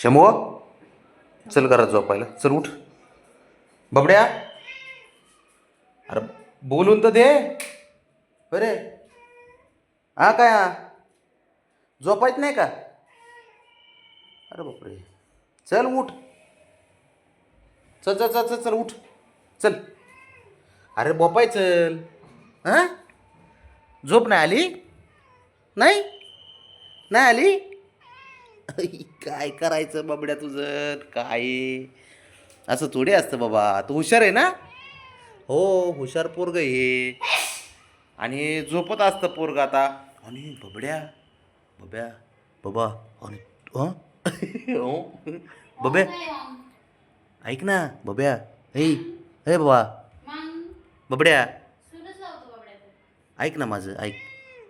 शंभू चल घरात झोपायला चल उठ बबड्या अरे बोलून तर दे बरे हा काय हा झोपायच नाही का अरे बापरे चल उठ चल चल चल चल चल उठ चल अरे बोपाय चल हां झोप नाही आली नाही नाही आली काय करायचं बाबड्या तुझं काय असं थोडी असतं बाबा तू हुशार आहे ना हो हुशार पोरग हे आणि झोपत असतं पोरग आता आणि बबड्या बब्या बाबा आणि हं? हो बब्या ऐक ना बब्या हे हे बाबा बबड्या ऐक ना माझं ऐक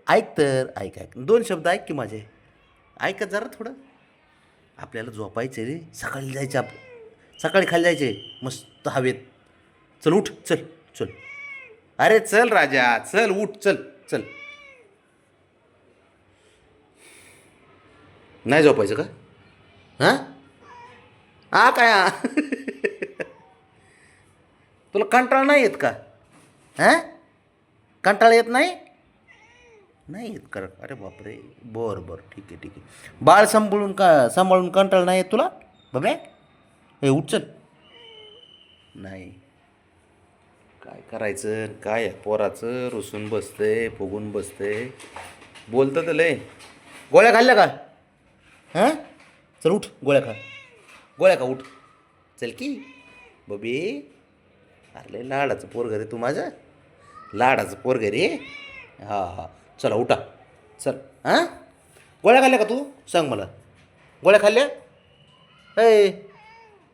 ऐक तर ऐक ऐक दोन शब्द ऐक की माझे ऐका जरा थोडं आपल्याला झोपायचे रे सकाळी जायचे सकाळी खाली जायचे मस्त हवेत चल उठ चल चल अरे चल राजा चल उठ चल चल नाही झोपायचं का हां हा काय हा तुला कंटाळा नाही येत का हां कंटाळा येत नाही नाही येत कर अरे बापरे बरं बरं ठीक आहे ठीक आहे बाळ सांभाळून कंटाळा नाही येत तुला बाबे हे उठ चल नाही काय करायचं काय आहे पोराचं रुसून बसतंय फुगून बसतंय बोलतं तर लय गोळ्या खाल्ल्या का हां चल उठ गोळ्या खा उठ चल की बबी अरे लाडाचं पोरग रे तू माझं लाडाचं पोरग रे हां हां चला उठा चल हां गोळ्या खाल्ल्या का तू सांग मला गोळ्या खाल्ल्या ए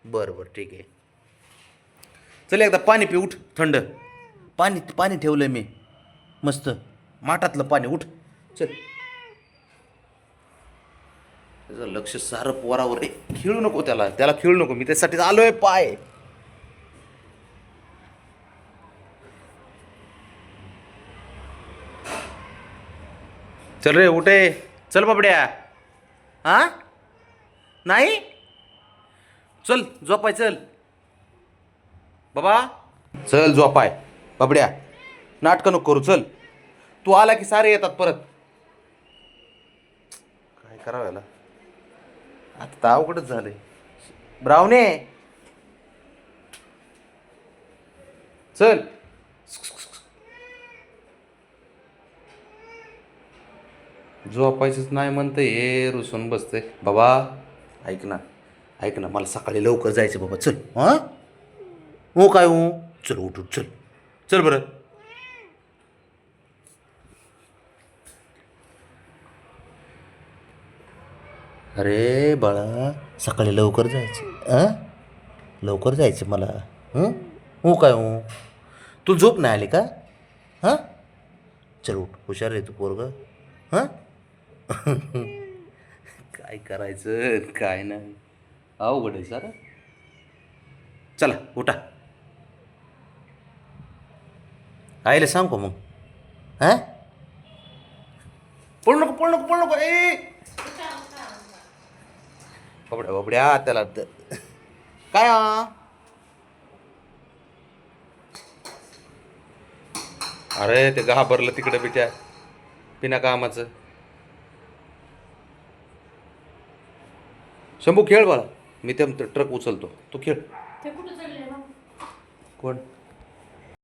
बरं बरं ठीक आहे चल एकदा पाणी पी उठ थंड पाणी ठेवलं मी मस्त माठातलं पाणी उठ चल त्याचं लक्ष सारं पोरावर आहे खेळू नको त्याला खेळू नको मी त्यासाठी आलोय पाय चल रे उठे चल बाबड्या हां नाही चल झोपाय चल बाबा चल झोपाय बाबड्या नाटकं नको करू चल तू आला की सारे येतात परत काय करावं याला आता तर अवघडच झालंय ब्रावणे चल झोपायचंच नाही म्हणतं हे रुसून बसते बाबा ऐक ना मला सकाळी लवकर जायचं बाबा चल हां हो काय हो चल उठ चल चल बरं अरे बाळा सकाळी लवकर जायचं हां लवकर जायचं मला हं हो काय हो तू झोप नाही आली का हां चल उठ हुशार आहे तू पोरगं हां काय करायचं काय नाही अवघड आहे सर चला उठा आईला सांग का मग हां पळू नको ए बाबड्या त्याला काय अरे ते घाबरलं तिकडे बिट्या बिना कामाचं शंभू खेळ बाळा मी ते ट्रक उचलतो तू खेळ कोण